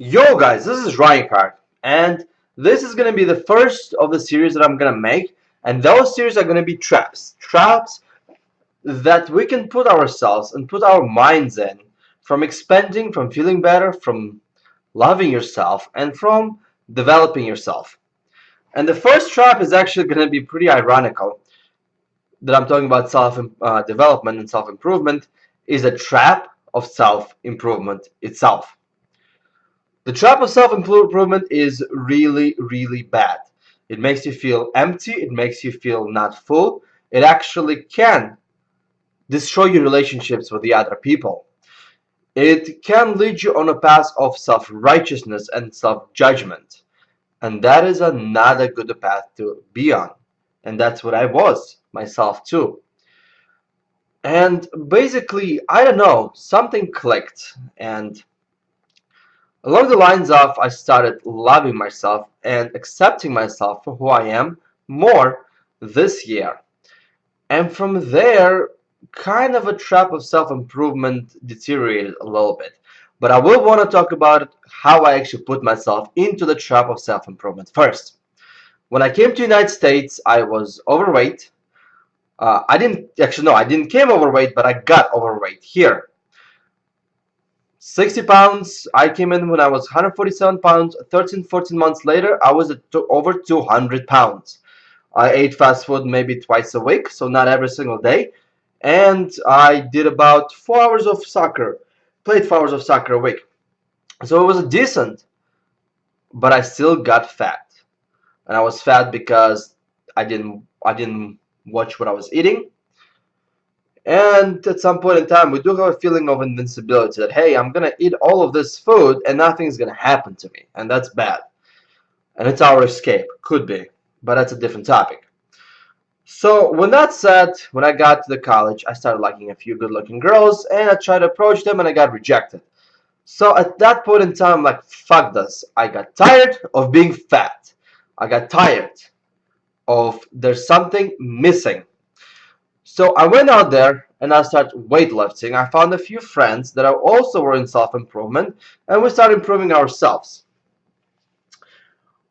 Yo guys, this is Reinhardt, and this is gonna be the first of the series that I'm gonna make, and those series are gonna be traps. Traps that we can put ourselves and put our minds in from expanding, from feeling better, from loving yourself, and from developing yourself. And the first trap is actually gonna be pretty ironical that I'm talking about self development and self improvement is a trap of self improvement itself. The trap of self-improvement is really, really bad. It makes you feel empty. It makes you feel not full. It actually can destroy your relationships with the other people. It can lead you on a path of self-righteousness and self-judgment. And that is not a good path to be on. And that's what I was myself too. And basically, I don't know, something clicked. And along the lines of I started loving myself and accepting myself for who I am more this year. And from there, kind of a trap of self-improvement deteriorated a little bit. But I will want to talk about how I actually put myself into the trap of self-improvement first. When I came to the United States, I was overweight. I didn't actually no, I didn't came overweight, but I got overweight here. 60 pounds. I came in when I was 147 pounds. 13, 14 months later, I was at over 200 pounds. I ate fast food maybe twice a week, so not every single day. And I did about 4 hours of soccer, played 4 hours of soccer a week. So it was decent, but I still got fat. And I was fat because I didn't watch what I was eating. And at some point in time, we do have a feeling of invincibility that, hey, I'm going to eat all of this food and nothing's going to happen to me. And that's bad. And it's our escape. Could be. But that's a different topic. So, when that said, when I got to the college, I started liking a few good looking girls and I tried to approach them and I got rejected. So, at that point in time, I'm like, fuck this. I got tired of being fat. I got tired of there's something missing. So I went out there and I started weightlifting. I found a few friends that also were in self-improvement and we started improving ourselves.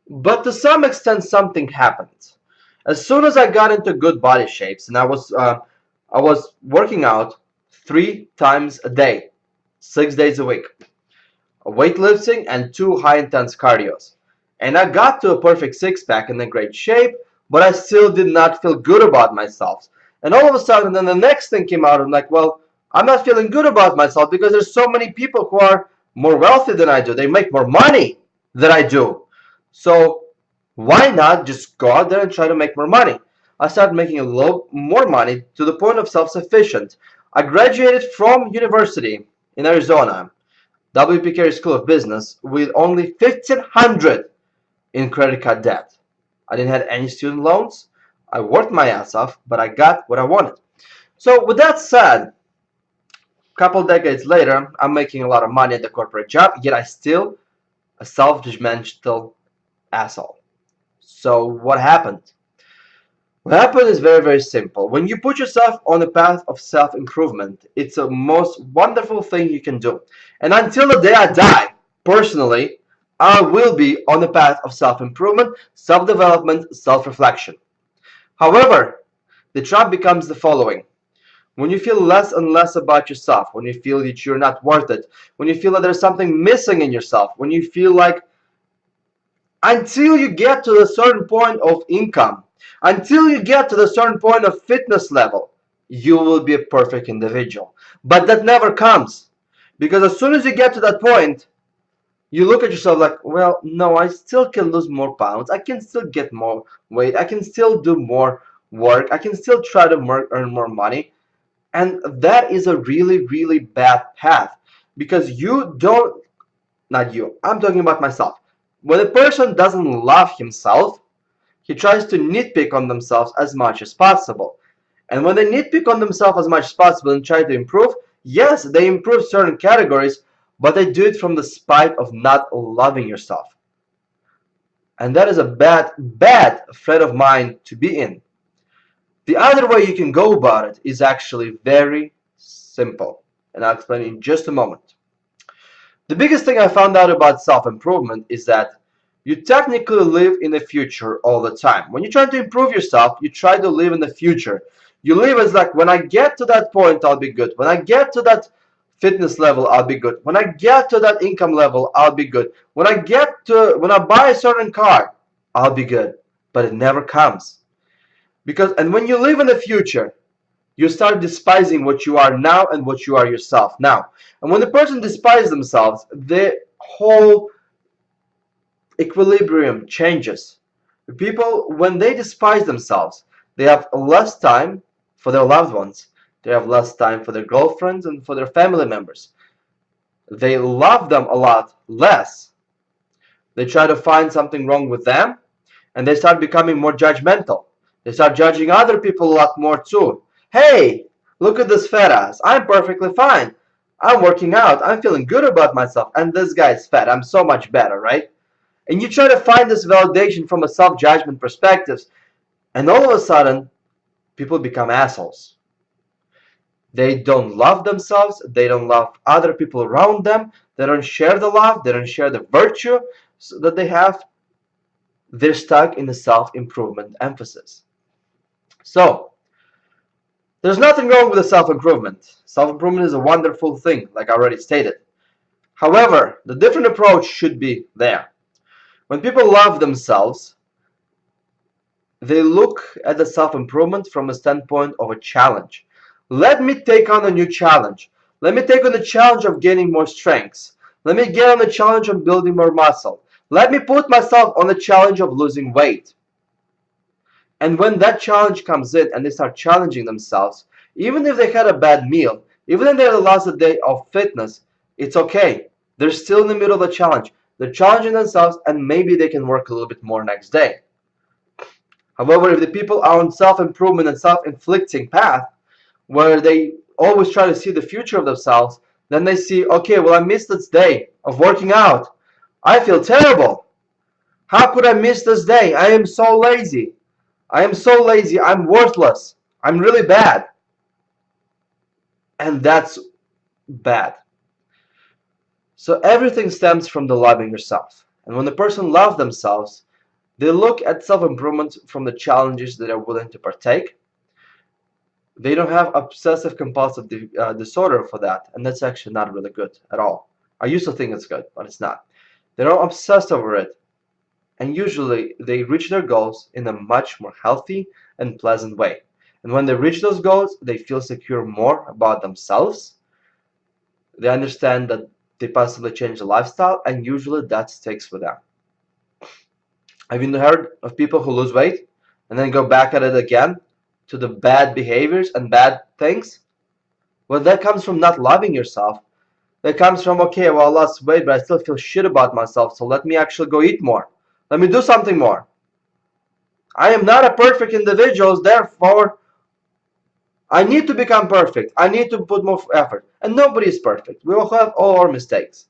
But to some extent something happened. As soon as I got into good body shapes and I was working out 3 times a day, 6 days a week, weightlifting and 2 high-intense cardios. And I got to a perfect six-pack and a great shape, but I still did not feel good about myself. And all of a sudden, then the next thing came out. I'm like, well, I'm not feeling good about myself because there's so many people who are more wealthy than I do. They make more money than I do. So why not just go out there and try to make more money? I started making a little more money to the point of self-sufficient. I graduated from university in Arizona, WP Carey School of Business, with only 1,500 in credit card debt. I didn't have any student loans. I worked my ass off, but I got what I wanted. So with that said, a couple decades later, I'm making a lot of money at the corporate job, yet I still a self-judgmental asshole. So what happened? What happened is very, very simple. When you put yourself on the path of self-improvement, it's the most wonderful thing you can do. And until the day I die, personally, I will be on the path of self-improvement, self-development, self-reflection. However, the trap becomes the following. When you feel less and less about yourself, when you feel that you're not worth it, when you feel that there's something missing in yourself, when you feel like until you get to a certain point of income, until you get to the certain point of fitness level, you will be a perfect individual. But that never comes. Because as soon as you get to that point, you look at yourself like, well, no, I still can lose more pounds. I can still get more weight. I can still do more work. I can still try to earn more money. And that is a really, really bad path because you don't, not you, I'm talking about myself. When a person doesn't love himself, he tries to nitpick on themselves as much as possible. And when they nitpick on themselves as much as possible and try to improve, yes, they improve certain categories, but they do it from the spite of not loving yourself. And that is a bad, bad frame of mind to be in. The other way you can go about it is actually very simple, and I'll explain in just a moment. The biggest thing I found out about self-improvement is that you technically live in the future all the time. When you're trying to improve yourself, you try to live in the future. You live as like, when I get to that point, I'll be good. When I get to that fitness level, I'll be good. When I get to that income level, I'll be good. When I buy a certain car, I'll be good. But it never comes. And when you live in the future, you start despising what you are now and what you are yourself now. And when the person despises themselves, the whole equilibrium changes. People, when they despise themselves, they have less time for their loved ones. They have less time for their girlfriends and for their family members. They love them a lot less. They try to find something wrong with them, and they start becoming more judgmental. They start judging other people a lot more too. Hey, look at this fat ass. I'm perfectly fine. I'm working out. I'm feeling good about myself. And this guy's fat. I'm so much better, right? And you try to find this validation from a self-judgment perspective, and all of a sudden, people become assholes. They don't love themselves. They don't love other people around them. They don't share the love. They don't share the virtue that they have. They're stuck in the self-improvement emphasis. So, there's nothing wrong with the self-improvement. Self-improvement is a wonderful thing, like I already stated. However, the different approach should be there. When people love themselves, they look at the self-improvement from a standpoint of a challenge. Let me take on a new challenge. Let me take on the challenge of gaining more strengths. Let me get on the challenge of building more muscle. Let me put myself on the challenge of losing weight. And when that challenge comes in and they start challenging themselves, even if they had a bad meal, even if they lost a day of fitness, it's okay. They're still in the middle of the challenge. They're challenging themselves, and maybe they can work a little bit more next day. However, if the people are on self-improvement and self-inflicting path, where they always try to see the future of themselves, then they see, okay, well, I missed this day of working out. I feel terrible. How could I miss this day? I am so lazy. I am so lazy. I'm worthless. I'm really bad. And that's bad. So everything stems from the loving yourself. And when the person loves themselves, they look at self-improvement from the challenges that are willing to partake. They don't have obsessive compulsive disorder for that, and that's actually not really good at all. I used to think it's good, but it's not. They don't obsess over it, and usually they reach their goals in a much more healthy and pleasant way. And when they reach those goals, they feel secure more about themselves. They understand that they possibly change the lifestyle, and usually that sticks with them. Have you heard of people who lose weight and then go back at it again to the bad behaviors and bad things? Well, that comes from not loving yourself. That comes from, okay, well, I lost weight, but I still feel shit about myself, so let me actually go eat more. Let me do something more. I am not a perfect individual, therefore, I need to become perfect. I need to put more effort. And nobody is perfect. We all have all our mistakes.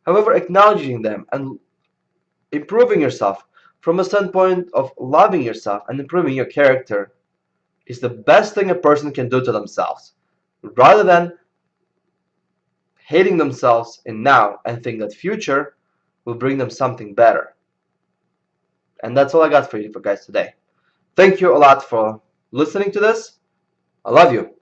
However, acknowledging them and improving yourself from a standpoint of loving yourself and improving your character is the best thing a person can do to themselves, rather than hating themselves in now and think that future will bring them something better. And that's all I got for you guys today. Thank you a lot for listening to this. I love you.